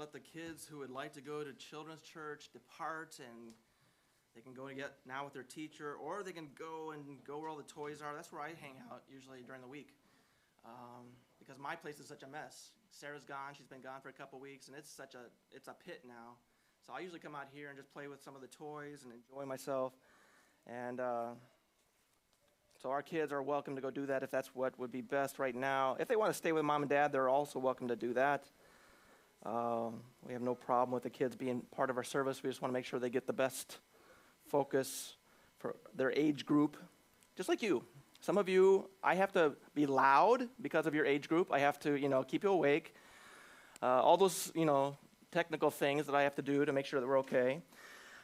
let the kids who would like to go to children's church depart, and they can go to get now with their teacher, or they can go where all the toys are. That's where I hang out usually during the week, because my place is such a mess. Sarah's gone; she's been gone for a couple weeks, and it's a pit now. So I usually come out here and just play with some of the toys and enjoy myself. And so our kids are welcome to go do that if that's what would be best right now. If they want to stay with mom and dad, they're also welcome to do that. We have no problem with the kids being part of our service. We just want to make sure they get the best focus for their age group, just like you. Some of you, I have to be loud because of your age group. I have to, keep you awake. All those, technical things that I have to do to make sure that we're okay.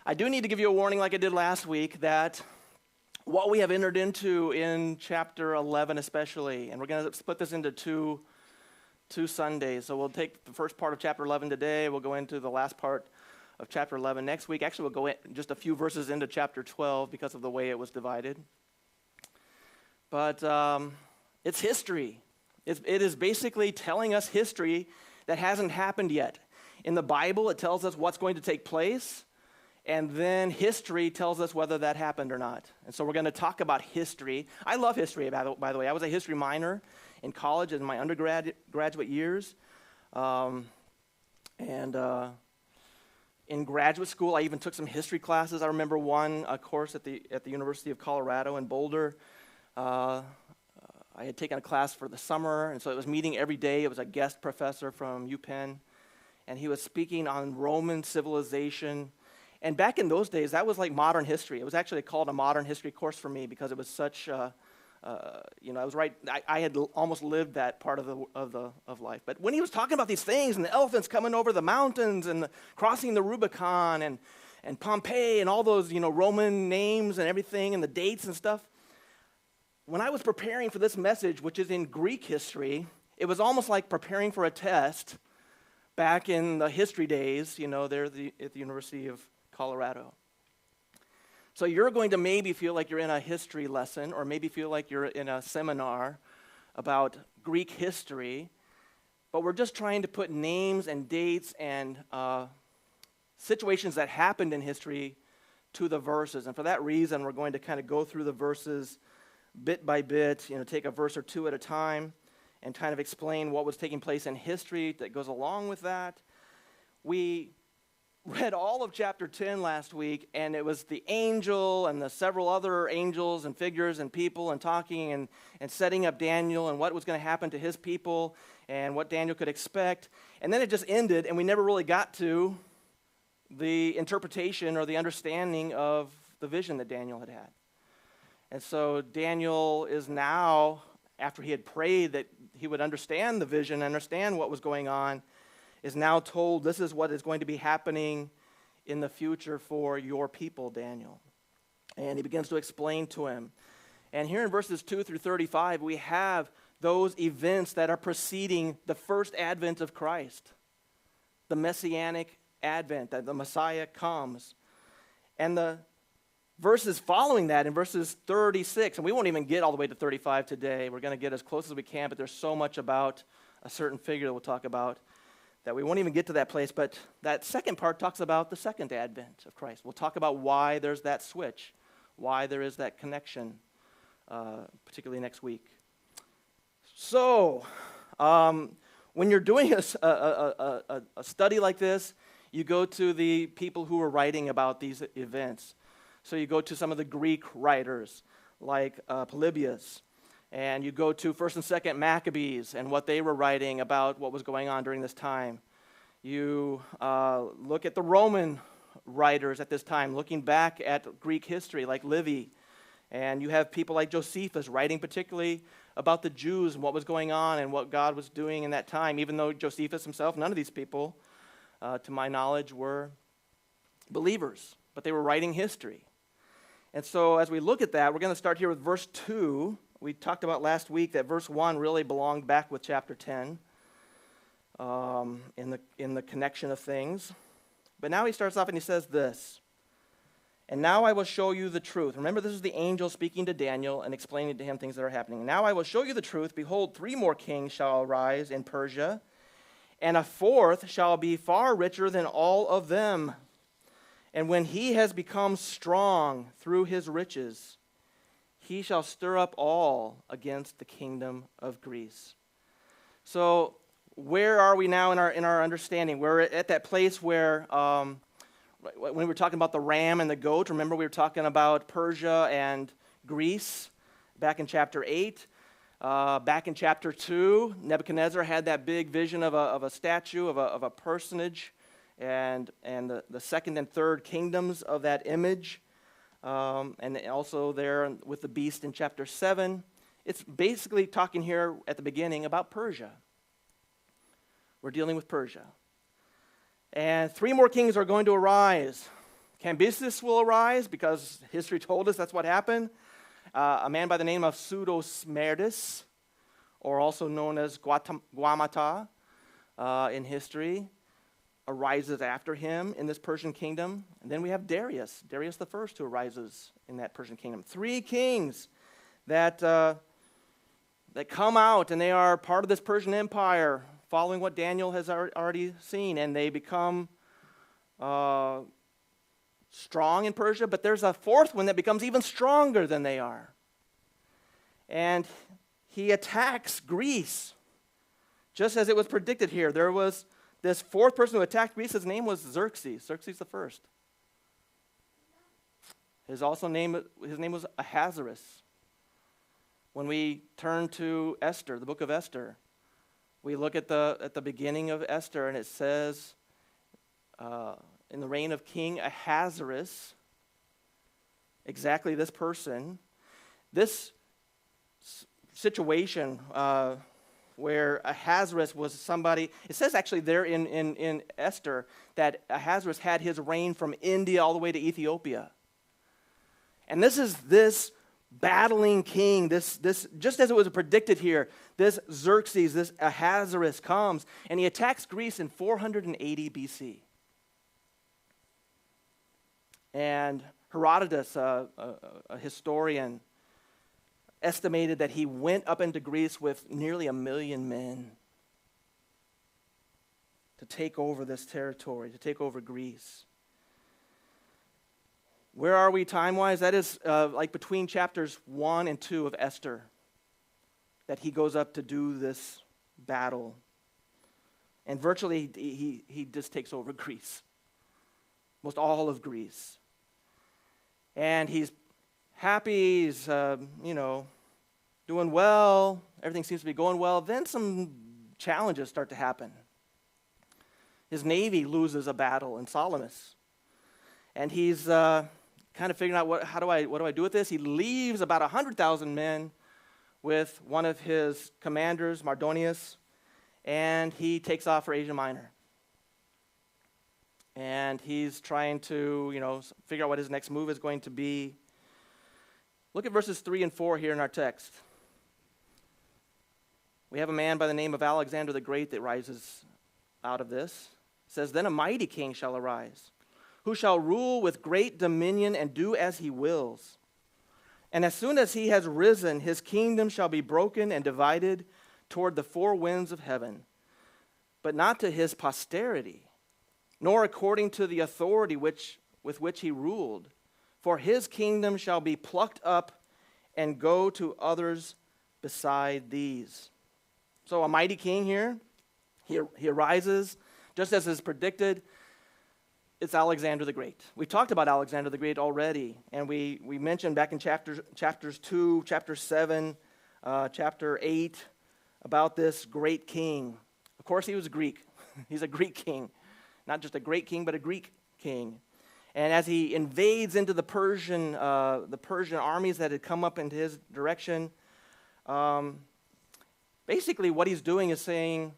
I do need to give you a warning like I did last week that what we have entered into in chapter 11 especially, and we're going to split this into two Sundays. So we'll take the first part of chapter 11 today. We'll go into the last part of chapter 11 next week. Actually, we'll go in just a few verses into chapter 12 because of the way it was divided. But it's history. It is basically telling us history that hasn't happened yet. In the Bible, it tells us what's going to take place, and then history tells us whether that happened or not. And so we're going to talk about history. I love history, by the way. I was a history minor in college in my undergraduate years. And in graduate school, I even took some history classes. I remember one course at the University of Colorado in Boulder. I had taken a class for the summer, and so it was meeting every day. It was a guest professor from UPenn, and he was speaking on Roman civilization. And back in those days, that was like modern history. It was actually called a modern history course for me because it was such, I was right. I had almost lived that part of life. But when he was talking about these things and the elephants coming over the mountains and crossing the Rubicon and Pompeii and all those, Roman names and everything and the dates and stuff, when I was preparing for this message, which is in Greek history, it was almost like preparing for a test back in the history days, there at the University of Colorado. So you're going to maybe feel like you're in a history lesson, or maybe feel like you're in a seminar about Greek history, but we're just trying to put names and dates and situations that happened in history to the verses. And for that reason, we're going to kind of go through the verses bit by bit, take a verse or two at a time and kind of explain what was taking place in history that goes along with that. We read all of chapter 10 last week, and it was the angel and the several other angels and figures and people and talking and setting up Daniel and what was going to happen to his people and what Daniel could expect. And then it just ended, and we never really got to the interpretation or the understanding of the vision that Daniel had had. And so Daniel is now, after he had prayed that he would understand the vision, understand what was going on, is now told this is what is going to be happening in the future for your people, Daniel. And he begins to explain to him. And here in verses 2 through 35, we have those events that are preceding the first advent of Christ, the messianic advent, that the Messiah comes. And the verses following that in verses 36, and we won't even get all the way to 35 today. We're going to get as close as we can, but there's so much about a certain figure that we'll talk about that we won't even get to that place. But that second part talks about the second advent of Christ. We'll talk about why there's that switch, why there is that connection, particularly next week. So, when you're doing a study like this, you go to the people who are writing about these events. So you go to some of the Greek writers like Polybius, and you go to 1st and 2nd Maccabees and what they were writing about what was going on during this time. You look at the Roman writers at this time, looking back at Greek history like Livy, and you have people like Josephus writing particularly about the Jews and what was going on and what God was doing in that time, even though Josephus himself, none of these people, to my knowledge, were believers, but they were writing history. And so as we look at that, we're going to start here with verse 2. We talked about last week that verse 1 really belonged back with chapter 10 in the connection of things. But now he starts off and he says this, "And now I will show you the truth." Remember, this is the angel speaking to Daniel and explaining to him things that are happening. "Now I will show you the truth. Behold, 3 more kings shall arise in Persia, and a fourth shall be far richer than all of them. And when he has become strong through his riches, he shall stir up all against the kingdom of Greece. So where are we now in our understanding? We're at that place where, when we were talking about the ram and the goat, remember we were talking about Persia and Greece back in chapter 8. Back in chapter 2, Nebuchadnezzar had that big vision of a statue, of a personage, and the second and third kingdoms of that image. And also there with the beast in chapter 7. It's basically talking here at the beginning about Persia. We're dealing with Persia. And 3 more kings are going to arise. Cambyses will arise because history told us that's what happened. A man by the name of Pseudo-Smerdis, or also known as Guamata in history, arises after him in this Persian kingdom. And then we have Darius the First, who arises in that Persian kingdom. 3 kings that come out, and they are part of this Persian empire, following what Daniel has already seen, and they become strong in Persia, but there's a 4th one that becomes even stronger than they are. And he attacks Greece, just as it was predicted here. There was this 4th person who attacked Greece. His name was Xerxes the First. His name was Ahasuerus. When we turn to Esther, the book of Esther, we look at the beginning of Esther, and it says, in the reign of King Ahasuerus, exactly this person, this situation where Ahasuerus was somebody, it says actually there in Esther that Ahasuerus had his reign from India all the way to Ethiopia. And this is this battling king, this just as it was predicted here, this Xerxes, this Ahasuerus comes, and he attacks Greece in 480 BC. And Herodotus, a historian, estimated that he went up into Greece with nearly 1 million men to take over this territory, to take over Greece. Where are we time-wise? That is like between chapters 1 and 2 of Esther, that he goes up to do this battle. And virtually he just takes over Greece, most all of Greece. And he's happy, he's, doing well, everything seems to be going well. Then some challenges start to happen. His navy loses a battle in Salamis. And he's kind of figuring out what do I do with this? He leaves about 100,000 men with one of his commanders, Mardonius, and he takes off for Asia Minor. And he's trying to, figure out what his next move is going to be. Look at verses 3 and 4 here in our text. We have a man by the name of Alexander the Great that rises out of this. It says, "Then a mighty king shall arise, who shall rule with great dominion and do as he wills. And as soon as he has risen, his kingdom shall be broken and divided toward the 4 winds of heaven, but not to his posterity, nor according to the authority with which he ruled. For his kingdom shall be plucked up and go to others beside these." So a mighty king here, he arises, just as is predicted. It's Alexander the Great. We talked about Alexander the Great already, and we mentioned back in chapters 2, chapter 7, chapter 8, about this great king. Of course, he was Greek. He's a Greek king. Not just a great king, but a Greek king. And as he invades into the Persian armies that had come up into his direction, basically what he's doing is saying,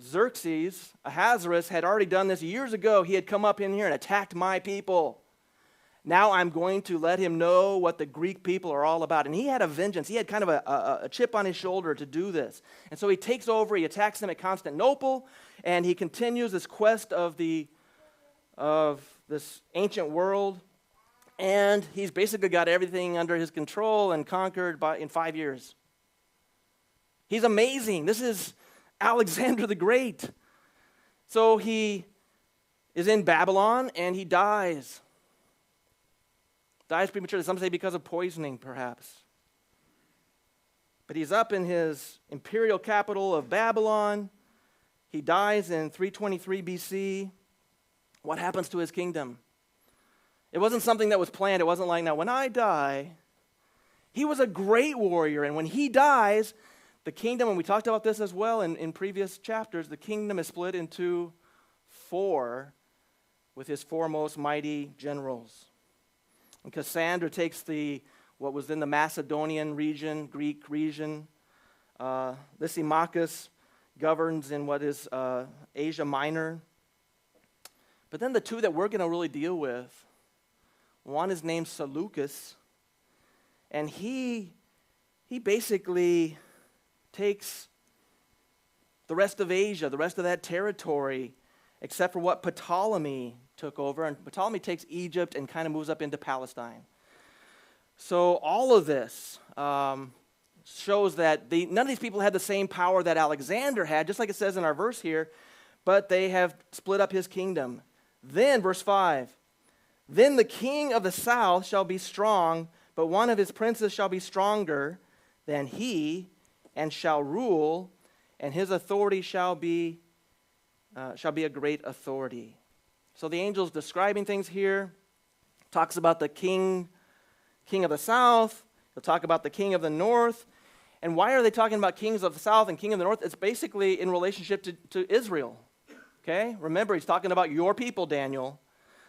Xerxes, Ahasuerus, had already done this years ago. He had come up in here and attacked my people. Now I'm going to let him know what the Greek people are all about. And he had a vengeance. He had kind of a chip on his shoulder to do this. And so he takes over, he attacks them at Constantinople, and he continues this quest of this ancient world. And he's basically got everything under his control and conquered in 5 years. He's amazing. This is Alexander the Great. So he is in Babylon and he dies. Dies prematurely, some say because of poisoning, perhaps. But he's up in his imperial capital of Babylon. He dies in 323 BC. What happens to his kingdom? It wasn't something that was planned. It wasn't like, now, when I die, he was a great warrior, and when he dies, the kingdom, and we talked about this as well in previous chapters, the kingdom is split into 4 with his 4 most mighty generals. And Cassander takes what was in the Macedonian region, Greek region. Lysimachus governs in what is Asia Minor. But then the 2 that we're going to really deal with, one is named Seleucus, and he basically takes the rest of Asia, the rest of that territory, except for what Ptolemy took over. And Ptolemy takes Egypt and kind of moves up into Palestine. So all of this shows that none of these people had the same power that Alexander had, just like it says in our verse here, but they have split up his kingdom. Then, verse 5, then the king of the south shall be strong, but one of his princes shall be stronger than he, and shall rule, and his authority shall be a great authority. So the angel's describing things here. Talks about the king of the south. He'll talk about the king of the north. And why are they talking about kings of the south and king of the north? It's basically in relationship to Israel. Okay? Remember, he's talking about your people, Daniel.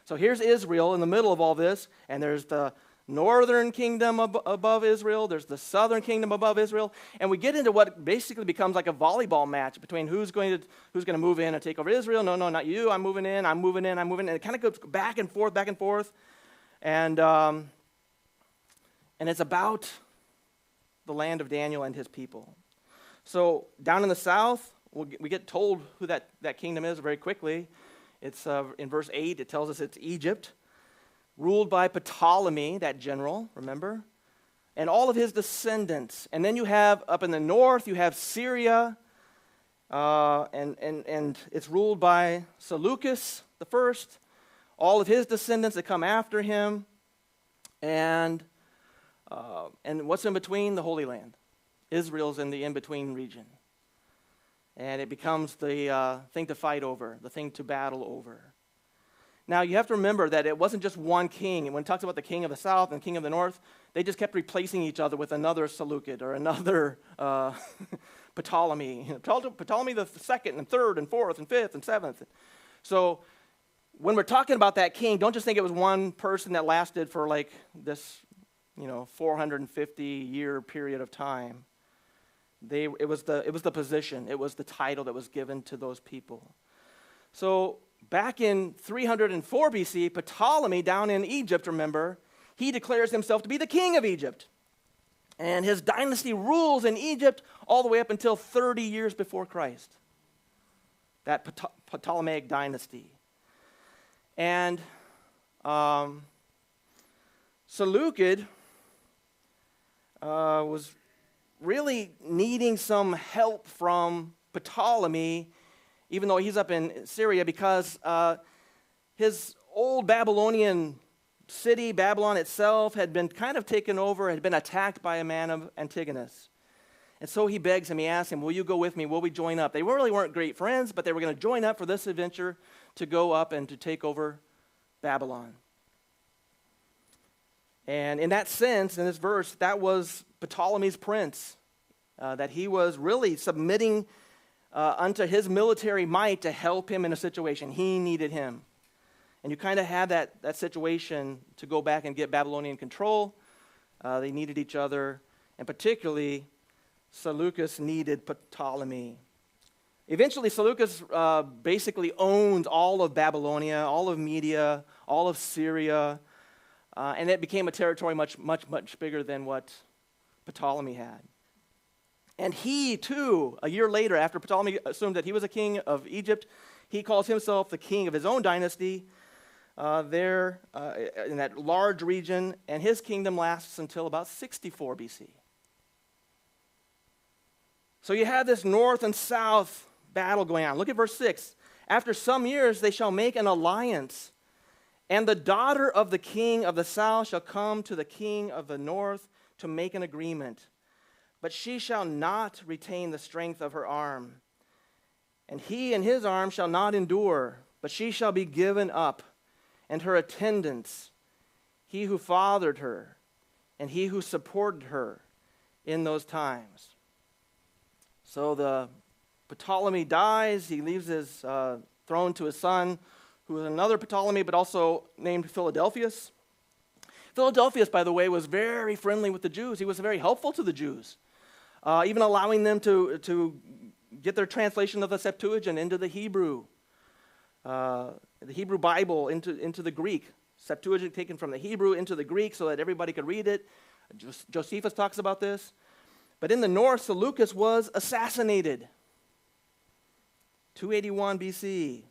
So here's Israel in the middle of all this, and there's the northern kingdom above Israel, there's the southern kingdom above Israel, and we get into what basically becomes like a volleyball match between who's going to move in and take over Israel. No, not you, I'm moving in, and it kind of goes back and forth, and it's about the land of Daniel and his people. So down in the south, we get told who that kingdom is very quickly. It's in verse 8, it tells us it's Egypt, ruled by Ptolemy, that general, remember? And all of his descendants. And then you have, up in the north, you have Syria, and it's ruled by Seleucus the first, all of his descendants that come after him, and what's in between? The Holy Land. Israel's in the in-between region. And it becomes the thing to fight over, the thing to battle over. Now, you have to remember that it wasn't just one king. And when it talks about the king of the south and king of the north, they just kept replacing each other with another Seleucid or another Ptolemy. Ptolemy the second and third and fourth and fifth and seventh. So when we're talking about that king, don't just think it was one person that lasted for like this 450-year period of time. It was the position, it was the title that was given to those people. So back in 304 BC, Ptolemy down in Egypt, remember, he declares himself to be the king of Egypt. And his dynasty rules in Egypt all the way up until 30 years before Christ. That Ptolemaic dynasty. And Seleucid was really needing some help from Ptolemy, even though he's up in Syria, because his old Babylonian city, Babylon itself, had been kind of taken over, had been attacked by a man of Antigonus. And so he begs him, he asks him, will you go with me? Will we join up? They really weren't great friends, but they were going to join up for this adventure to go up and to take over Babylon. And in that sense, in this verse, that was Ptolemy's prince, that he was really submitting unto his military might to help him in a situation. He needed him. And you kind of had that situation to go back and get Babylonian control. They needed each other, and particularly Seleucus needed Ptolemy. Eventually, Seleucus basically owned all of Babylonia, all of Media, all of Syria, and it became a territory much bigger than what Ptolemy had. And he, too, a year later, after Ptolemy assumed that he was a king of Egypt, he calls himself the king of his own dynasty there in that large region, and his kingdom lasts until about 64 BC. So you have this north and south battle going on. Look at verse 6. After some years they shall make an alliance, and the daughter of the king of the south shall come to the king of the north to make an agreement. But she shall not retain the strength of her arm, and he and his arm shall not endure, but she shall be given up, and her attendants, he who fathered her, and he who supported her in those times. So the Ptolemy dies. He leaves his throne to his son, who is another Ptolemy, but also named Philadelphus. Philadelphus, by the way, was very friendly with the Jews. He was very helpful to the Jews, even allowing them to get their translation of the Septuagint into the Hebrew Bible into the Greek. Septuagint taken from the Hebrew into the Greek so that everybody could read it. Josephus talks about this. But in the north, Seleucus was assassinated, 281 BC.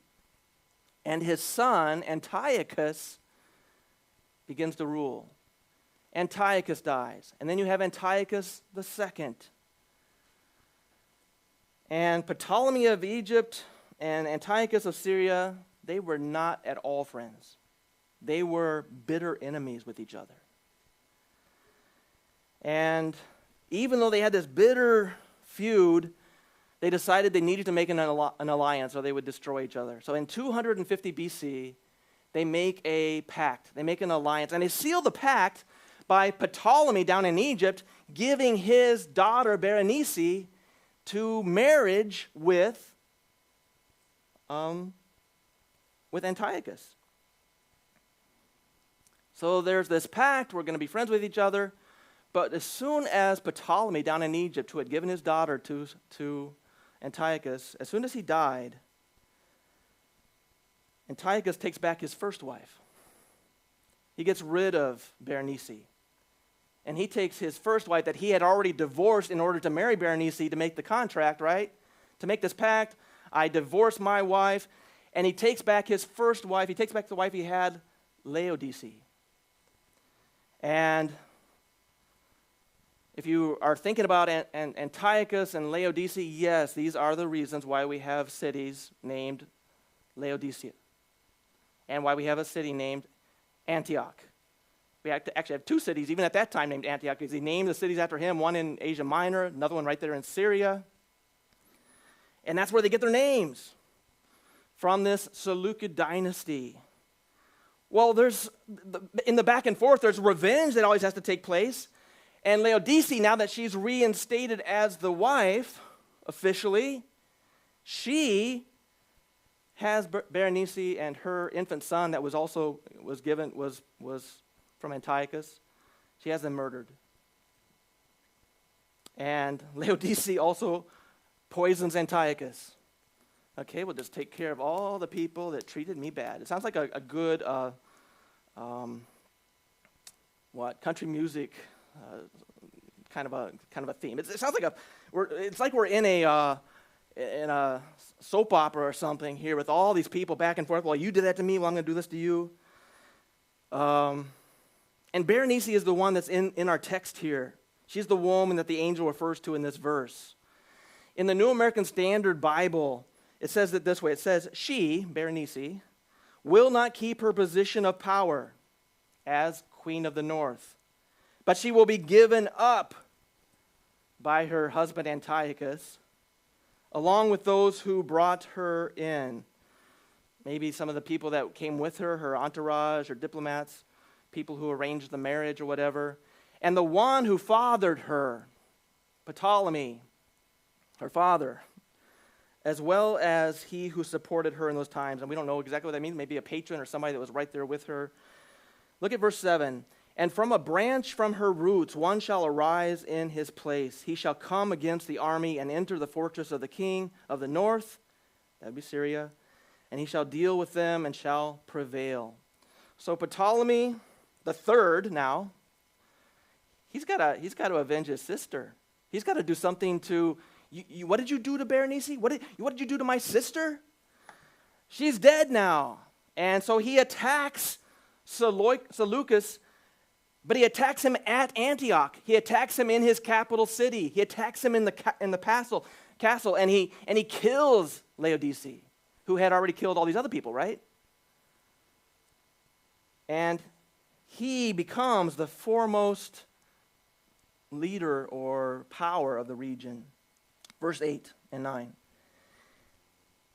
And his son, Antiochus, begins to rule. Antiochus dies. And then you have Antiochus II. And Ptolemy of Egypt and Antiochus of Syria, they were not at all friends. They were bitter enemies with each other. And even though they had this bitter feud, they decided they needed to make an alliance or they would destroy each other. So in 250 BC, they make a pact. They make an alliance. And they seal the pact by Ptolemy down in Egypt giving his daughter Berenice to marriage with Antiochus. So there's this pact. We're going to be friends with each other. But as soon as Ptolemy down in Egypt, who had given his daughter to Antiochus, as soon as he died, Antiochus takes back his first wife. He gets rid of Berenice. And he takes his first wife that he had already divorced in order to marry Berenice to make the contract, right? To make this pact, I divorce my wife. And he takes back his first wife. He takes back the wife he had, Laodice. And if you are thinking about Antiochus and Laodicea, yes, these are the reasons why we have cities named Laodicea and why we have a city named Antioch. We actually have two cities, even at that time, named Antioch, because he named the cities after him, one in Asia Minor, another one right there in Syria. And that's where they get their names, from this Seleucid dynasty. Well, in the back and forth, there's revenge that always has to take place. And Laodice, now that she's reinstated as the wife, officially, she has Berenice and her infant son that was from Antiochus. She has them murdered. And Laodice also poisons Antiochus. Okay, we'll just take care of all the people that treated me bad. It sounds like a good, country music kind of a theme. It sounds like it's like we're in a soap opera or something here with all these people back and forth. Well, you did that to me. Well, I'm going to do this to you. And Berenice is the one that's in our text here. She's the woman that the angel refers to in this verse. In the New American Standard Bible, it says it this way. It says, she, Berenice, will not keep her position of power as queen of the north, but she will be given up by her husband Antiochus, along with those who brought her in. Maybe some of the people that came with her, her entourage or diplomats, people who arranged the marriage or whatever. And the one who fathered her, Ptolemy, her father, as well as he who supported her in those times. And we don't know exactly what that means. Maybe a patron or somebody that was right there with her. Look at verse 7. And from a branch from her roots one shall arise in his place. He shall come against the army and enter the fortress of the king of the north, that would be Syria, and he shall deal with them and shall prevail. So Ptolemy the third now, he's got to avenge his sister. He's got to do something to, what did you do to Berenice? What did you do to my sister? She's dead now. And so he attacks Seleucus But he attacks him at Antioch. He attacks him in his capital city. He attacks him in the castle, and he kills Laodicea, who had already killed all these other people, right? And he becomes the foremost leader or power of the region. Verse 8 and 9.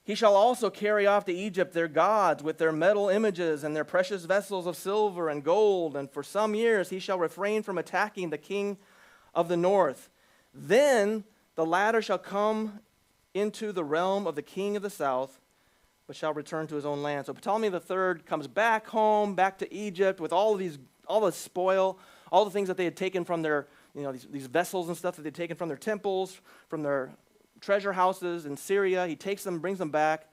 He shall also carry off to Egypt their gods with their metal images and their precious vessels of silver and gold, and for some years he shall refrain from attacking the king of the north. Then the latter shall come into the realm of the king of the south, but shall return to his own land. So Ptolemy III comes back home, back to Egypt with all the spoil, all the things that they had taken from their, these vessels and stuff that they'd taken from their temples, from their treasure houses in Syria. He takes them, brings them back,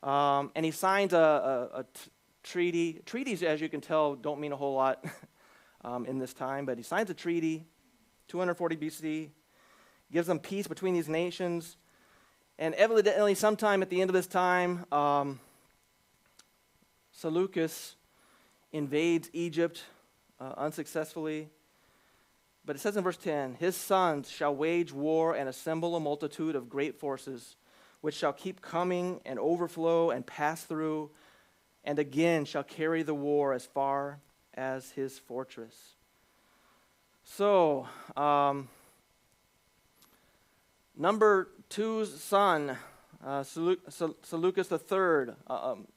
and he signs a treaty. Treaties, as you can tell, don't mean a whole lot in this time, but he signs a treaty, 240 BC, gives them peace between these nations, and evidently sometime at the end of this time, Seleucus invades Egypt unsuccessfully. But it says in verse 10, his sons shall wage war and assemble a multitude of great forces, which shall keep coming and overflow and pass through, and again shall carry the war as far as his fortress. So, number two's son, Seleucus III,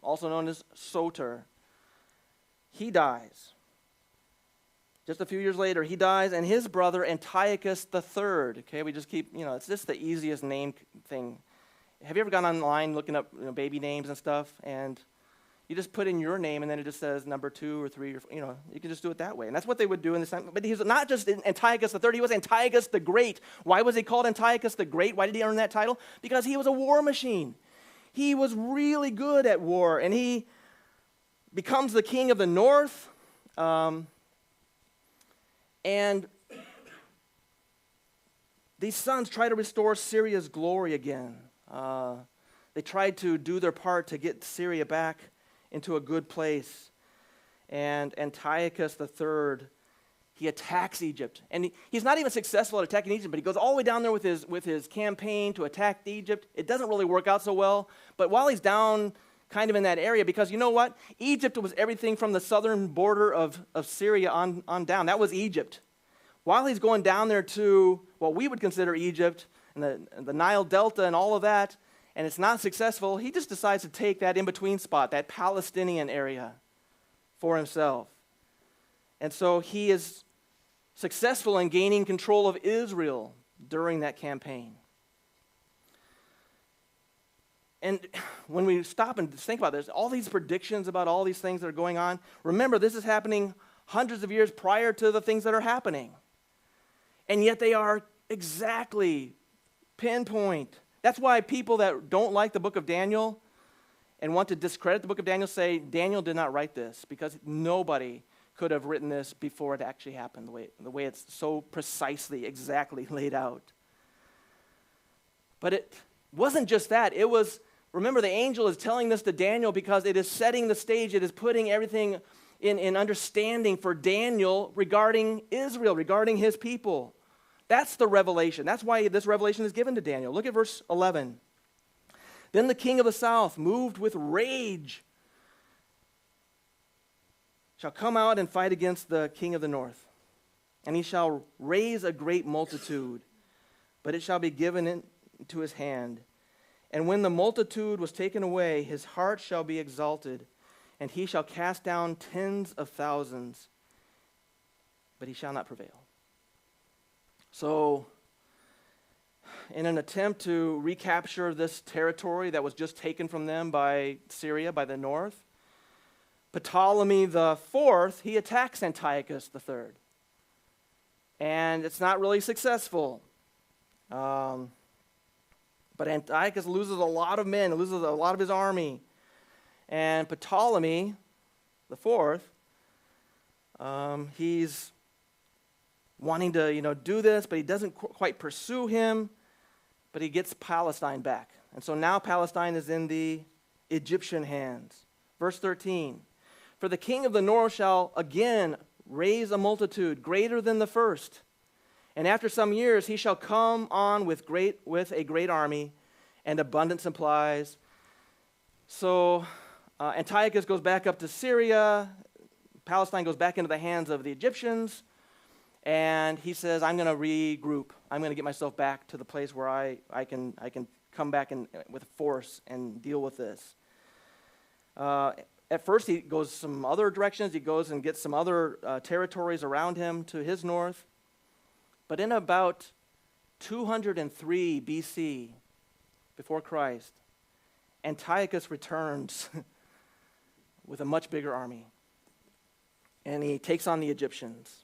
also known as Soter, he dies. Just a few years later, he dies, and his brother Antiochus III. Okay, we just keep, it's just the easiest name thing. Have you ever gone online looking up baby names and stuff, and you just put in your name, and then it just says number 2 or 3, or you can just do it that way. And that's what they would do in this time. But he's not just Antiochus III, he was Antiochus the Great. Why was he called Antiochus the Great? Why did he earn that title? Because he was a war machine. He was really good at war, and he becomes the king of the north. And these sons try to restore Syria's glory again. They tried to do their part to get Syria back into a good place. And Antiochus III, he attacks Egypt. And he's not even successful at attacking Egypt, but he goes all the way down there with his campaign to attack Egypt. It doesn't really work out so well. But while he's down kind of in that area, because you know what? Egypt was everything from the southern border of Syria on down. That was Egypt. While he's going down there to what we would consider Egypt, and the Nile Delta and all of that, and it's not successful, he just decides to take that in-between spot, that Palestinian area, for himself. And so he is successful in gaining control of Israel during that campaign. And when we stop and think about this, all these predictions about all these things that are going on, remember, this is happening hundreds of years prior to the things that are happening. And yet they are exactly pinpoint. That's why people that don't like the book of Daniel and want to discredit the book of Daniel say, Daniel did not write this, because nobody could have written this before it actually happened, the way it's so precisely, exactly laid out. But it wasn't just that. It was, remember, the angel is telling this to Daniel because it is setting the stage. It is putting everything in understanding for Daniel regarding Israel, regarding his people. That's the revelation. That's why this revelation is given to Daniel. Look at verse 11. Then the king of the south, moved with rage, shall come out and fight against the king of the north. And he shall raise a great multitude, but it shall be given into his hand. And when the multitude was taken away, his heart shall be exalted, and he shall cast down tens of thousands, but he shall not prevail. So, in an attempt to recapture this territory that was just taken from them by Syria, by the north, Ptolemy IV, he attacks Antiochus III. And it's not really successful. But Antiochus loses a lot of men, loses a lot of his army. And Ptolemy IV, he's wanting to, do this, but he doesn't quite pursue him, but he gets Palestine back. And so now Palestine is in the Egyptian hands. Verse 13, for the king of the north shall again raise a multitude greater than the first. And after some years he shall come on with a great army and abundant supplies. So Antiochus goes back up to Syria. Palestine goes back into the hands of the Egyptians. And he says, I'm going to regroup. I'm going to get myself back to the place where I can come back with force and deal with this. At first, he goes some other directions. He goes and gets some other territories around him to his north. But in about 203 BC, before Christ, Antiochus returns with a much bigger army. And he takes on the Egyptians.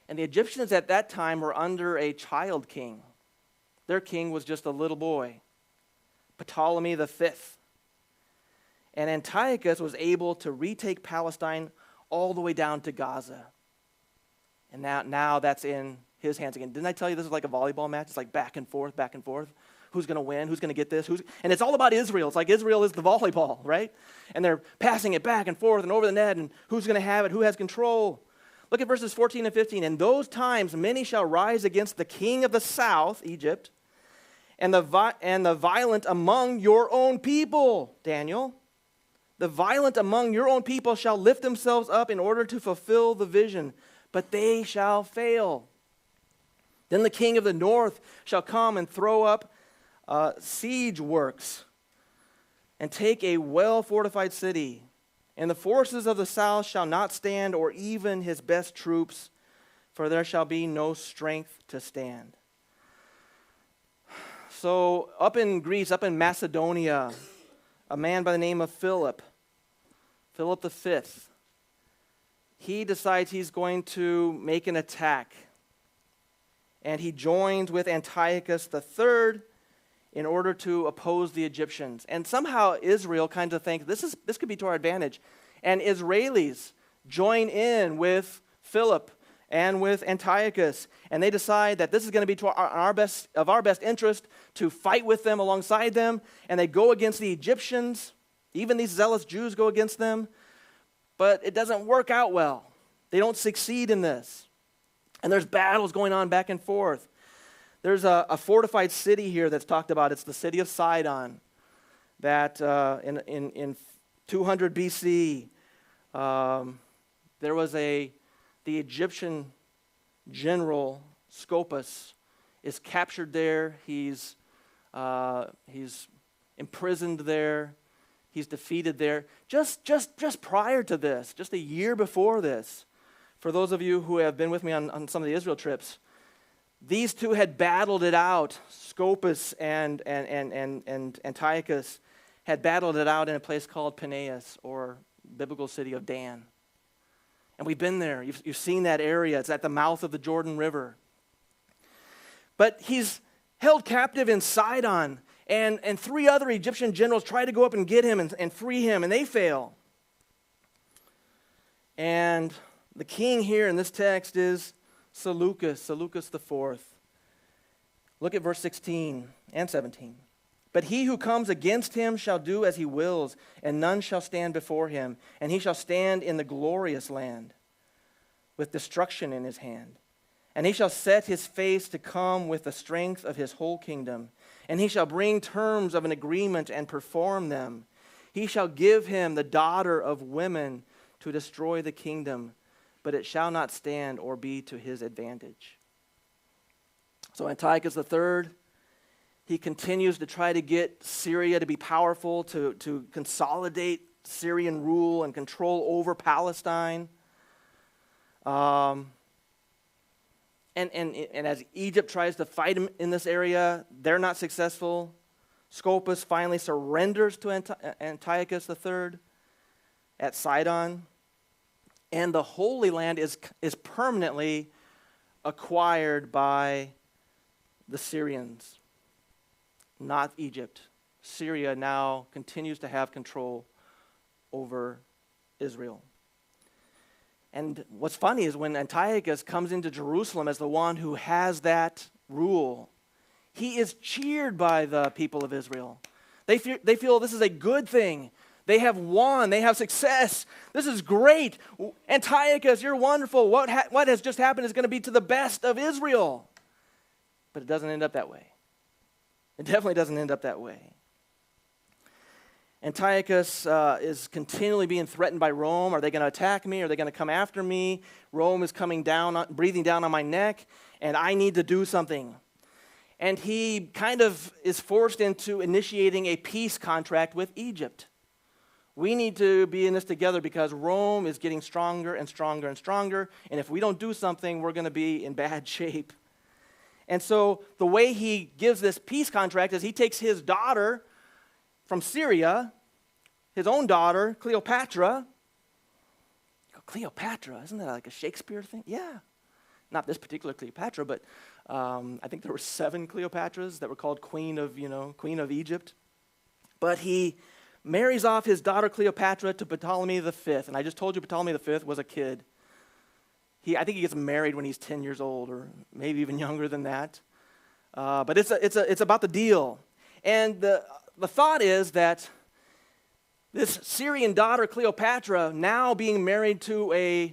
And the Egyptians at that time were under a child king. Their king was just a little boy, Ptolemy V. And Antiochus was able to retake Palestine all the way down to Gaza. And now that's in his hands again. Didn't I tell you this is like a volleyball match? It's like back and forth, back and forth. Who's going to win? Who's going to get this? And it's all about Israel. It's like Israel is the volleyball, right? And they're passing it back and forth and over the net, and who's going to have it? Who has control? Look at verses 14 and 15. In those times many shall rise against the king of the south, Egypt, and the violent among your own people, Daniel. The violent among your own people shall lift themselves up in order to fulfill the vision, but they shall fail. Then the king of the north shall come and throw up siege works and take a well-fortified city. And the forces of the south shall not stand, or even his best troops, for there shall be no strength to stand. So up in Greece, up in Macedonia, a man by the name of Philip V, he decides he's going to make an attack. And he joins with Antiochus III in order to oppose the Egyptians. And somehow Israel kind of thinks this could be to our advantage. And Israelis join in with Philip and with Antiochus, and they decide that this is going to be to our best interest to fight with them, alongside them, and they go against the Egyptians. Even these zealous Jews go against them, but it doesn't work out well. They don't succeed in this. And there's battles going on back and forth. There's a fortified city here that's talked about. It's the city of Sidon, that in 200 BC, there was the Egyptian general Scopas is captured there. He's imprisoned there. He's defeated there. Just prior to this, just a year before this, for those of you who have been with me on some of the Israel trips, these two had battled it out. Scopas and Antiochus had battled it out in a place called Peneus, or biblical city of Dan. And we've been there. You've seen that area. It's at the mouth of the Jordan River. But he's held captive in Sidon, and three other Egyptian generals try to go up and get him and free him, and they fail. And the king here in this text is Seleucus IV. Look at verse 16 and 17. But he who comes against him shall do as he wills, and none shall stand before him. And he shall stand in the glorious land, with destruction in his hand. And he shall set his face to come with the strength of his whole kingdom. And he shall bring terms of an agreement and perform them. He shall give him the daughter of women to destroy the kingdom, but it shall not stand or be to his advantage. So Antiochus III, he continues to try to get Syria to be powerful, to consolidate Syrian rule and control over Palestine. And as Egypt tries to fight him in this area, they're not successful. Scopas finally surrenders to Antiochus III at Sidon. And the Holy Land is permanently acquired by the Syrians, not Egypt. Syria now continues to have control over Israel. And what's funny is when Antiochus comes into Jerusalem as the one who has that rule, he is cheered by the people of Israel. They feel this is a good thing. They have won. They have success. This is great. Antiochus, you're wonderful. What has just happened is going to be to the best of Israel. But it doesn't end up that way. It definitely doesn't end up that way. Antiochus is continually being threatened by Rome. Are they going to attack me? Are they going to come after me? Rome is coming down, breathing down on my neck, and I need to do something. And he kind of is forced into initiating a peace contract with Egypt. We need to be in this together because Rome is getting stronger and stronger and stronger, and if we don't do something, we're going to be in bad shape. And so the way he gives this peace contract is he takes his daughter from Syria, his own daughter, Cleopatra. Cleopatra, isn't that like a Shakespeare thing? Yeah. Not this particular Cleopatra, but I think there were 7 Cleopatras that were called Queen of Egypt. But he marries off his daughter Cleopatra to Ptolemy V. And I just told you Ptolemy V was a kid. I think he gets married when he's 10 years old, or maybe even younger than that. But it's about the deal. And the thought is that this Syrian daughter Cleopatra, now being married to an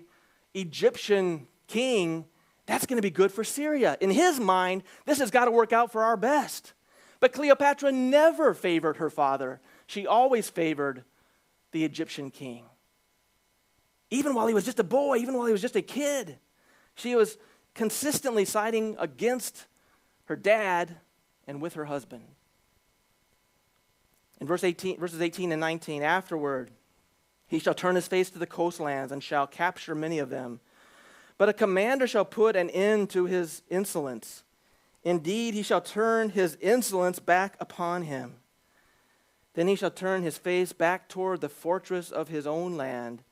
Egyptian king, that's going to be good for Syria. In his mind, this has got to work out for our best. But Cleopatra never favored her father. She always favored the Egyptian king. Even while he was just a boy, even while he was just a kid, she was consistently siding against her dad and with her husband. In verses 18 and 19, afterward, he shall turn his face to the coastlands and shall capture many of them. But a commander shall put an end to his insolence. Indeed, he shall turn his insolence back upon him. Then he shall turn his face back toward the fortress of his own land,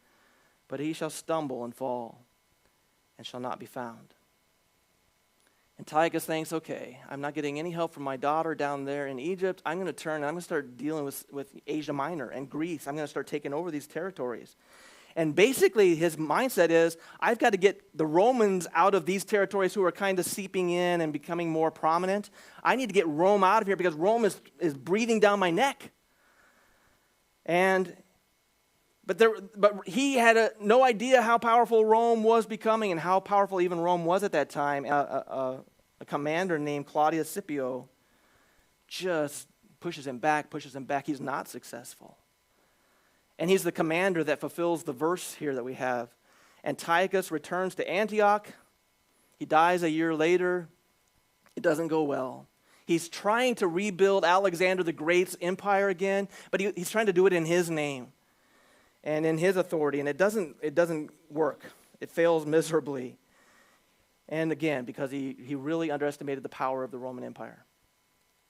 but he shall stumble and fall, and shall not be found. Antiochus thinks, okay, I'm not getting any help from my daughter down there in Egypt. I'm going to turn and I'm going to start dealing with Asia Minor and Greece. I'm going to start taking over these territories. And basically his mindset is, I've got to get the Romans out of these territories who are kind of seeping in and becoming more prominent. I need to get Rome out of here because Rome is breathing down my neck. But he had no idea how powerful Rome was becoming and how powerful even Rome was at that time. A commander named Claudius Scipio just pushes him back. He's not successful. And he's the commander that fulfills the verse here that we have. Antiochus returns to Antioch. He dies a year later. It doesn't go well. He's trying to rebuild Alexander the Great's empire again, but he's trying to do it in his name and in his authority, and it doesn't work. It fails miserably. And again, because he really underestimated the power of the Roman Empire,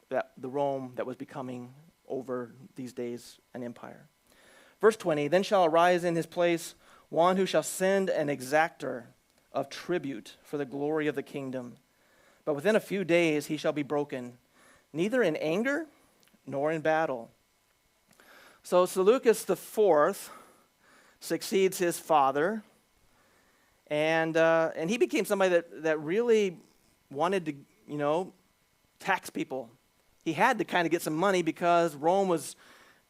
the Rome that was becoming over these days an empire. Verse 20, then shall arise in his place one who shall send an exactor of tribute for the glory of the kingdom. But within a few days he shall be broken, neither in anger nor in battle. So Seleucus IV succeeds his father, and he became somebody that really wanted to, tax people. He had to kind of get some money because Rome was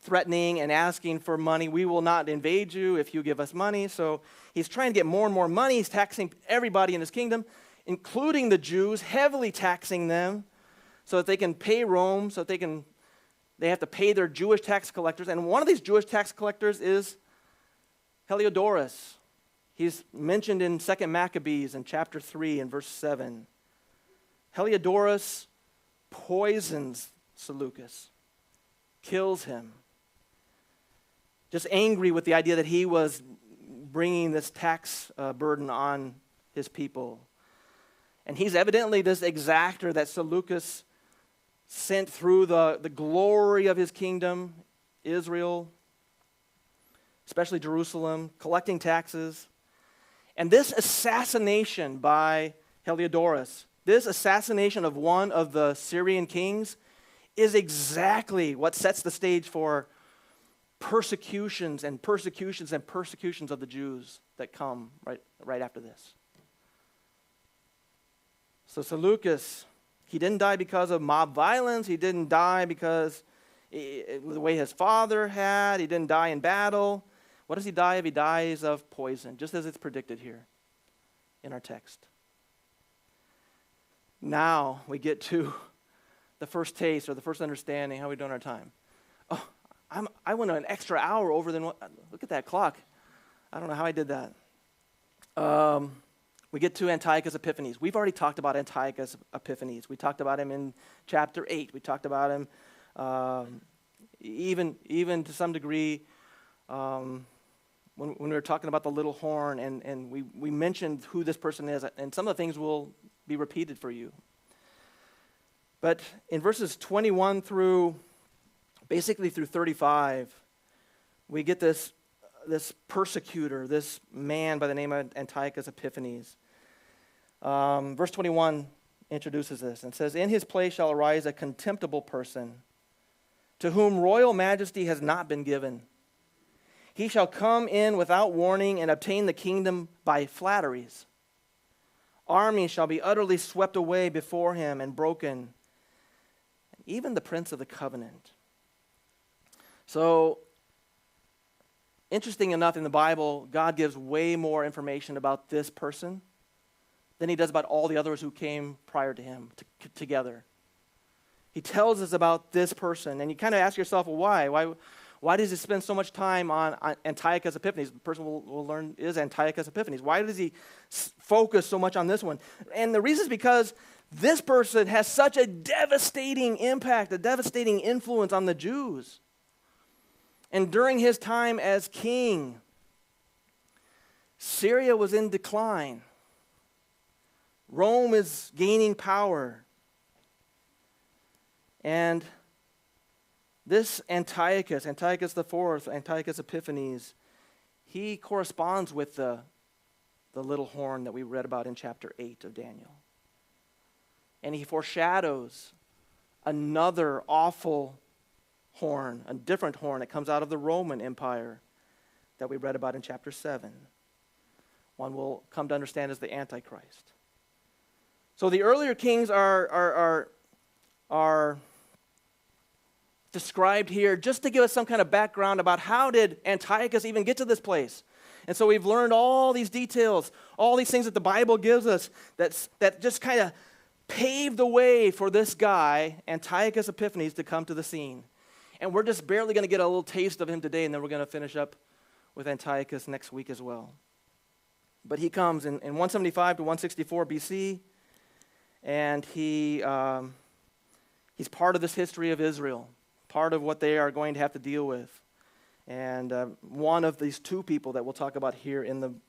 threatening and asking for money. We will not invade you if you give us money. So he's trying to get more and more money. He's taxing everybody in his kingdom, including the Jews, heavily taxing them so that they can pay Rome, so that they have to pay their Jewish tax collectors. And one of these Jewish tax collectors is Heliodorus. He's mentioned in 2 Maccabees in chapter 3 and verse 7. Heliodorus poisons Seleucus, kills him, just angry with the idea that he was bringing this tax burden on his people. And he's evidently this exactor that Seleucus sent through the glory of his kingdom, Israel, especially Jerusalem, collecting taxes. And this assassination by Heliodorus, this assassination of one of the Syrian kings, is exactly what sets the stage for persecutions and persecutions and persecutions of the Jews that come right after this. So Seleucus, he didn't die because of mob violence. He didn't die because the way his father had. He didn't die in battle. What does he die of? He dies of poison, just as it's predicted here in our text. Now we get to the first taste or the first understanding. How are we doing our time? Oh, I went an extra hour over than what, look at that clock. I don't know how I did that. We get to Antiochus Epiphanes. We've already talked about Antiochus Epiphanes. We talked about him in chapter 8. We talked about him even to some degree when we were talking about the little horn, and we mentioned who this person is, and some of the things will be repeated for you. But in verses 21 through, basically through 35, we get this persecutor, this man by the name of Antiochus Epiphanes. Verse 21 introduces this and says, "In his place shall arise a contemptible person, to whom royal majesty has not been given. He shall come in without warning and obtain the kingdom by flatteries. Armies shall be utterly swept away before him and broken, and even the prince of the covenant." So, interesting enough, in the Bible, God gives way more information about this person than he does about all the others who came prior to him together. He tells us about this person, and you kind of ask yourself, well, why? Why does he spend so much time on Antiochus Epiphanes? The person we'll learn is Antiochus Epiphanes. Why does he focus so much on this one? And the reason is because this person has such a devastating impact, a devastating influence on the Jews. And during his time as king, Syria was in decline. Rome is gaining power. And this Antiochus IV, Antiochus Epiphanes, he corresponds with the little horn that we read about in chapter 8 of Daniel. And he foreshadows another awful horn, a different horn that comes out of the Roman Empire that we read about in chapter 7. One we'll come to understand as the Antichrist. So the earlier kings are described here just to give us some kind of background about how did Antiochus even get to this place. And so we've learned all these details, all these things that the Bible gives us that just kind of paved the way for this guy, Antiochus Epiphanes, to come to the scene. And we're just barely going to get a little taste of him today, and then we're going to finish up with Antiochus next week as well. But he comes in 175 to 164 BC, and he's part of this history of Israel, part of what they are going to have to deal with. And one of these two people that we'll talk about here in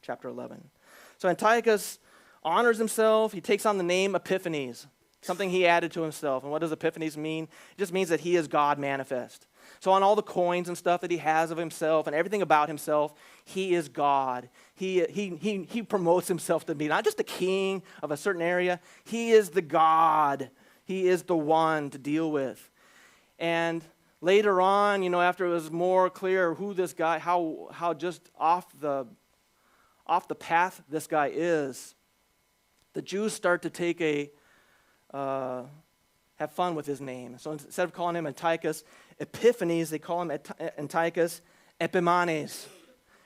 chapter 11. So Antiochus honors himself. He takes on the name Epiphanes, something he added to himself. And what does Epiphanes mean? It just means that he is God manifest. So on all the coins and stuff that he has of himself and everything about himself, he is God. He promotes himself to be not just a king of a certain area. He is the God. He is the one to deal with. And later on, after it was more clear who this guy, how just off the path this guy is, the Jews start to have fun with his name. So instead of calling him Antiochus Epiphanes, they call him Antiochus Epimanes.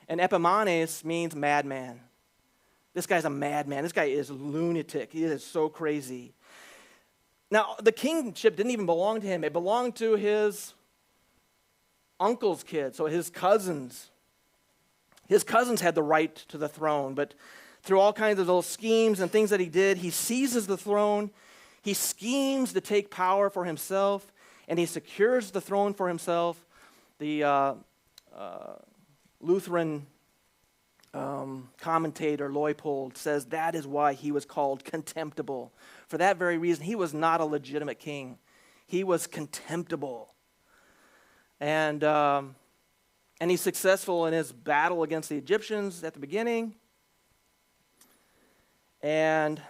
And Epimanes means madman. This guy's a madman. This guy is lunatic. He is so crazy. Now, the kingship didn't even belong to him. It belonged to his uncle's kid, so his cousins. His cousins had the right to the throne, but through all kinds of those schemes and things that he did, he seizes the throne. He schemes to take power for himself, and he secures the throne for himself. The Lutheran commentator Leupold says that is why he was called contemptible. For that very reason, he was not a legitimate king. He was contemptible. And he's successful in his battle against the Egyptians at the beginning. And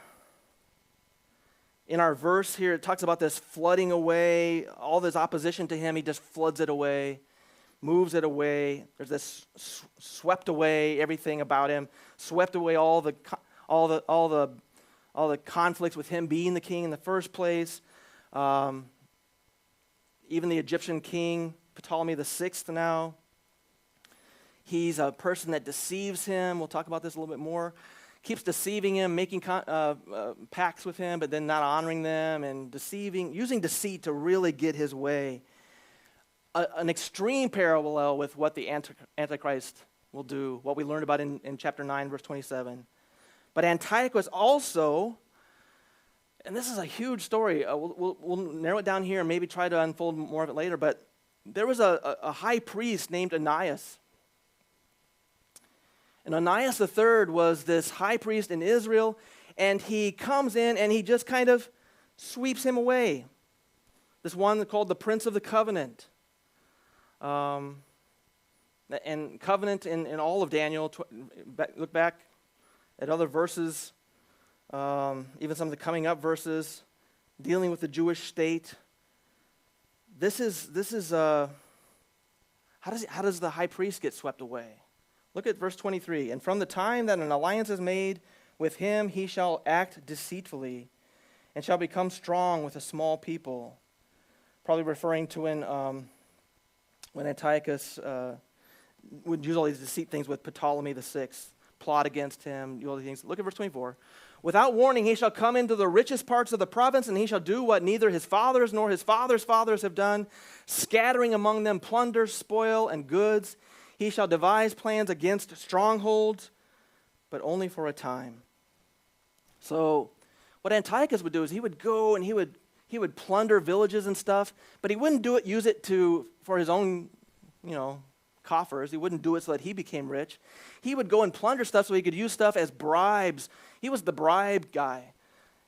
in our verse here, it talks about this flooding away, all this opposition to him. He just floods it away, moves it away. There's this swept away everything about him, swept away all the conflicts with him being the king in the first place. even the Egyptian king, Ptolemy VI now. He's a person that deceives him. We'll talk about this a little bit more. Keeps deceiving him, making pacts with him, but then not honoring them, and using deceit to really get his way. An extreme parallel with what the Antichrist will do, what we learned about in chapter 9, verse 27. But Antiochus also, and this is a huge story. We'll narrow it down here and maybe try to unfold more of it later, but there was a high priest named Ananias. And Ananias III was this high priest in Israel, and he comes in and he just kind of sweeps him away. This one called the Prince of the Covenant. And covenant in all of Daniel, look back at other verses, even some of the coming up verses, dealing with the Jewish state. This is how does the high priest get swept away? Look at verse 23. And from the time that an alliance is made with him, he shall act deceitfully and shall become strong with a small people. Probably referring to when Antiochus would use all these deceit things with Ptolemy VI, plot against him, do all these things. Look at verse 24. Without warning, he shall come into the richest parts of the province, and he shall do what neither his fathers nor his fathers' fathers have done, scattering among them plunder, spoil, and goods. He shall devise plans against strongholds, but only for a time. So what Antiochus would do is he would go and he would plunder villages and stuff, but he wouldn't use it for his own, coffers. He wouldn't do it so that he became rich. He would go and plunder stuff so he could use stuff as bribes. He was the bribe guy,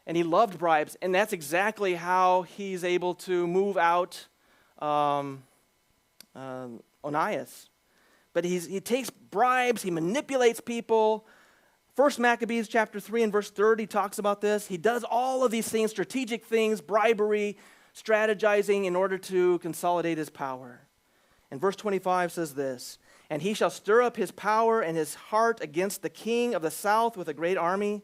and he loved bribes, and that's exactly how he's able to move out Onias. But he takes bribes, he manipulates people. First Maccabees chapter 3 and verse 30 talks about this. He does all of these things, strategic things, bribery, strategizing in order to consolidate his power. And verse 25 says this, and he shall stir up his power and his heart against the king of the south with a great army,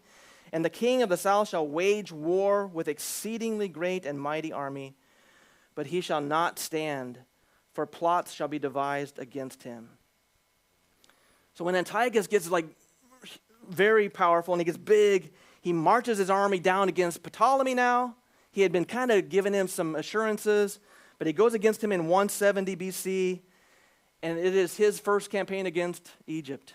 and the king of the south shall wage war with exceedingly great and mighty army, but he shall not stand, for plots shall be devised against him. So when Antiochus gets very powerful and he gets big, he marches his army down against Ptolemy now. He had been kind of giving him some assurances, but he goes against him in 170 BC, and it is his first campaign against Egypt.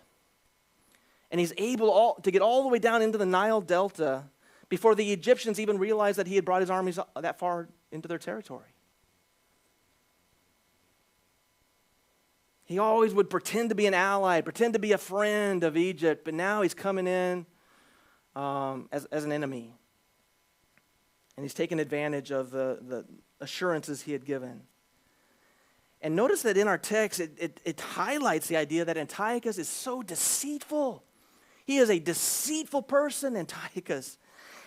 And he's able to get all the way down into the Nile Delta before the Egyptians even realized that he had brought his armies that far into their territory. He always would pretend to be an ally, pretend to be a friend of Egypt, but now he's coming in as an enemy. And he's taken advantage of the assurances he had given. And notice that in our text, it highlights the idea that Antiochus is so deceitful. He is a deceitful person, Antiochus.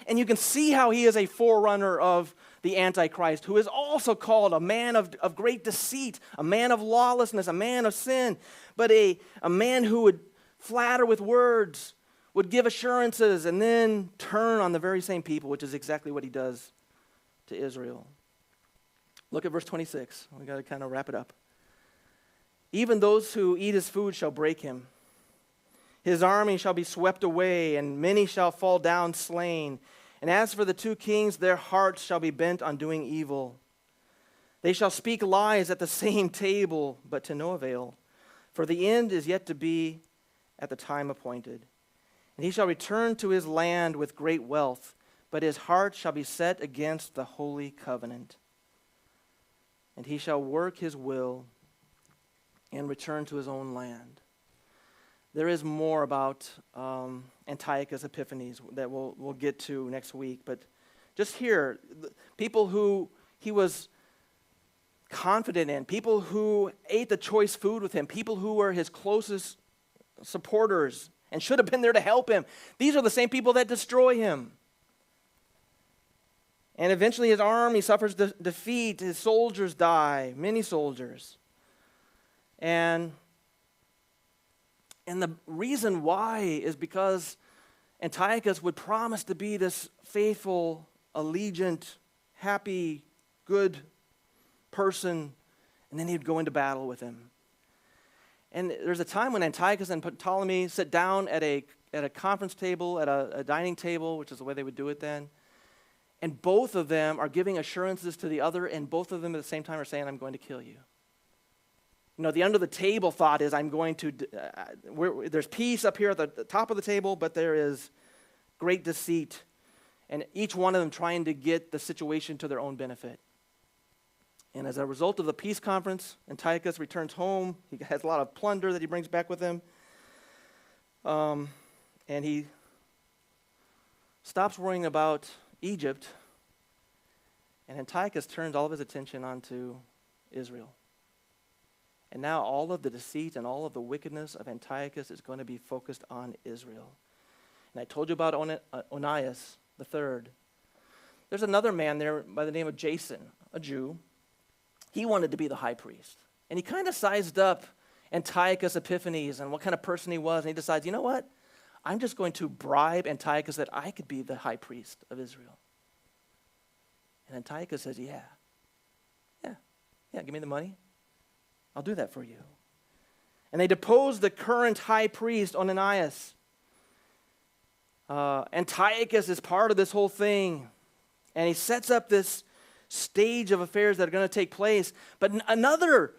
And you can see how he is a forerunner of the Antichrist, who is also called a man of great deceit, a man of lawlessness, a man of sin, but a man who would flatter with words, would give assurances, and then turn on the very same people, which is exactly what he does to Israel. Look at verse 26. We got to kind of wrap it up. Even those who eat his food shall break him. His army shall be swept away, and many shall fall down slain. And as for the two kings, their hearts shall be bent on doing evil. They shall speak lies at the same table, but to no avail. For the end is yet to be at the time appointed. And he shall return to his land with great wealth, but his heart shall be set against the holy covenant. And he shall work his will and return to his own land. There is more about Antiochus Epiphanes that we'll get to next week. But just here, people who he was confident in, people who ate the choice food with him, people who were his closest supporters and should have been there to help him. These are the same people that destroy him. And eventually his army suffers defeat. His soldiers die, many soldiers. And the reason why is because Antiochus would promise to be this faithful, allegiant, happy, good person, and then he'd go into battle with him. And there's a time when Antiochus and Ptolemy sit down at a conference table, at a dining table, which is the way they would do it then, and both of them are giving assurances to the other, and both of them at the same time are saying, I'm going to kill you. You know, the under the table thought is, I'm going to, there's peace up here at the top of the table, but there is great deceit, and each one of them trying to get the situation to their own benefit. And as a result of the peace conference, Antiochus returns home. He has a lot of plunder that he brings back with him. And he stops worrying about Egypt, and Antiochus turns all of his attention onto Israel. And now all of the deceit and all of the wickedness of Antiochus is going to be focused on Israel. And I told you about Onias the third. There's another man there by the name of Jason, a Jew. He wanted to be the high priest. And he kind of sized up Antiochus' epiphanies and what kind of person he was. And he decides, you know what? I'm just going to bribe Antiochus that I could be the high priest of Israel. And Antiochus says, yeah, give me the money. I'll do that for you. And they depose the current high priest, Onias. Antiochus is part of this whole thing. And he sets up this stage of affairs that are going to take place. But another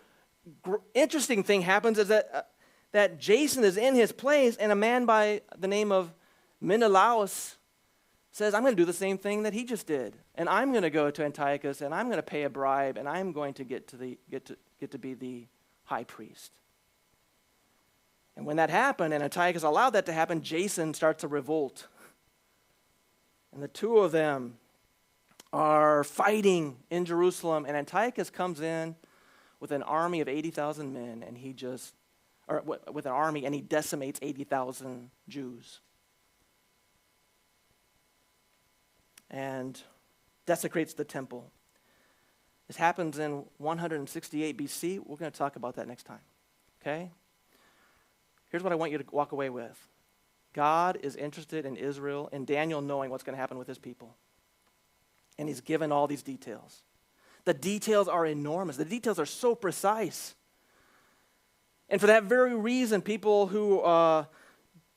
interesting thing happens is that Jason is in his place, and a man by the name of Menelaus says, I'm going to do the same thing that he just did. And I'm going to go to Antiochus, and I'm going to pay a bribe, and I'm going to get to be the high priest. And when that happened, and Antiochus allowed that to happen, Jason starts a revolt. And the two of them are fighting in Jerusalem, and Antiochus comes in with an army of 80,000 men, and he decimates 80,000 Jews. And desecrates the temple. This happens in 168 BC. We're going to talk about that next time. Okay? Here's what I want you to walk away with. God is interested in Israel, and Daniel knowing what's going to happen with his people. And he's given all these details. The details are enormous. The details are so precise. And for that very reason, people who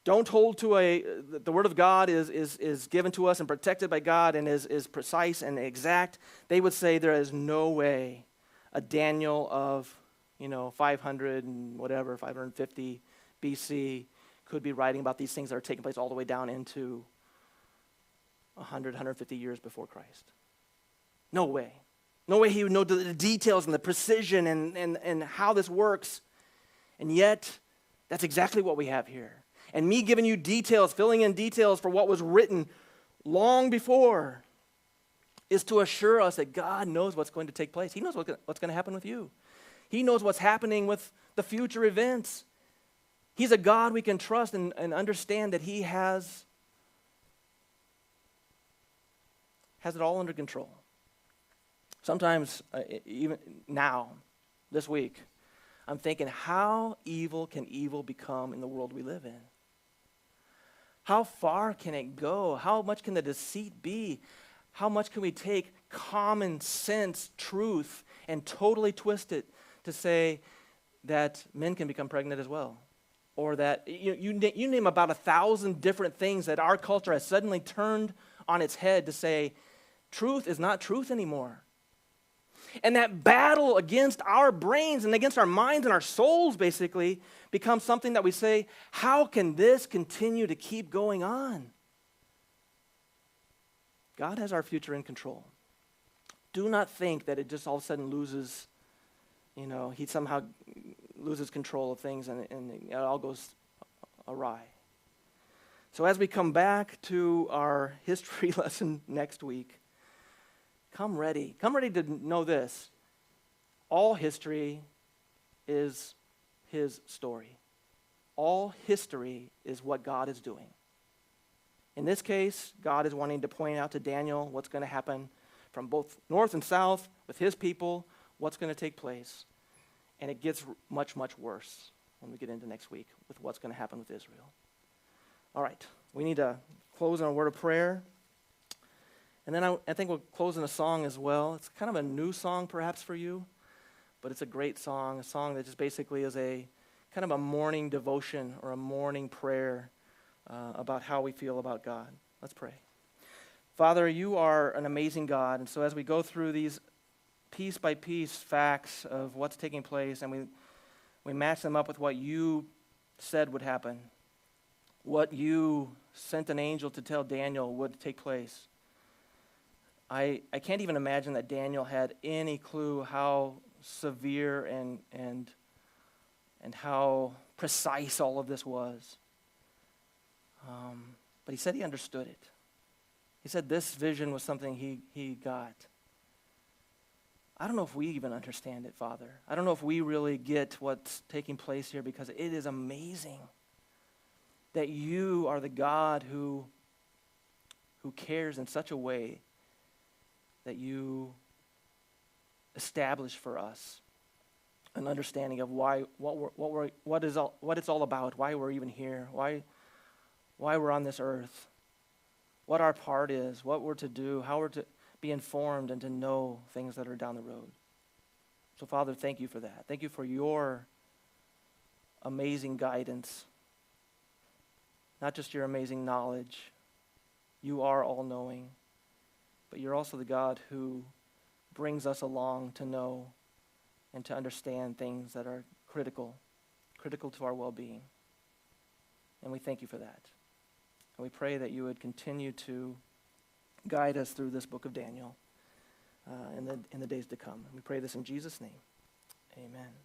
don't hold to the Word of God is given to us and protected by God and is precise and exact, they would say there is no way a Daniel of 500 and whatever, 550 BC could be writing about these things that are taking place all the way down into 100, 150 years before Christ. No way. No way he would know the details and the precision and how this works. And yet, that's exactly what we have here. And me giving you details, filling in details for what was written long before, is to assure us that God knows what's going to take place. He knows what's going to happen with you. He knows what's happening with the future events. He's a God we can trust and understand that he has it all under control. Sometimes, even now, this week, I'm thinking, how evil can evil become in the world we live in? How far can it go? How much can the deceit be? How much can we take common sense truth and totally twist it to say that men can become pregnant as well? Or that you name about 1,000 different things that our culture has suddenly turned on its head to say truth is not truth anymore. And that battle against our brains and against our minds and our souls basically becomes something that we say, how can this continue to keep going on? God has our future in control. Do not think that it just all of a sudden loses, he somehow loses control of things and it all goes awry. So as we come back to our history lesson next week, come ready. Come ready to know this. All history is his story. All history is what God is doing. In this case, God is wanting to point out to Daniel what's going to happen from both north and south with his people, what's going to take place. And it gets much, much worse when we get into next week with what's going to happen with Israel. All right, we need to close on a word of prayer. And then I think we'll close in a song as well. It's kind of a new song perhaps for you, but it's a great song, a song that just basically is a kind of a morning devotion or a morning prayer about how we feel about God. Let's pray. Father, you are an amazing God, and so as we go through these piece by piece facts of what's taking place, and we match them up with what you said would happen, what you sent an angel to tell Daniel would take place. I can't even imagine that Daniel had any clue how severe and how precise all of this was. But he said he understood it. He said this vision was something he got. I don't know if we even understand it, Father. I don't know if we really get what's taking place here, because it is amazing that you are the God who cares in such a way that you establish for us an understanding of what it's all about, why we're even here, why we're on this earth, what our part is, what we're to do, how we're to be informed and to know things that are down the road. So, Father, thank you for that. Thank you for your amazing guidance, not just your amazing knowledge. You are all-knowing, but you're also the God who brings us along to know and to understand things that are critical to our well-being. And we thank you for that. And we pray that you would continue to guide us through this book of Daniel in the days to come. And we pray this in Jesus' name. Amen.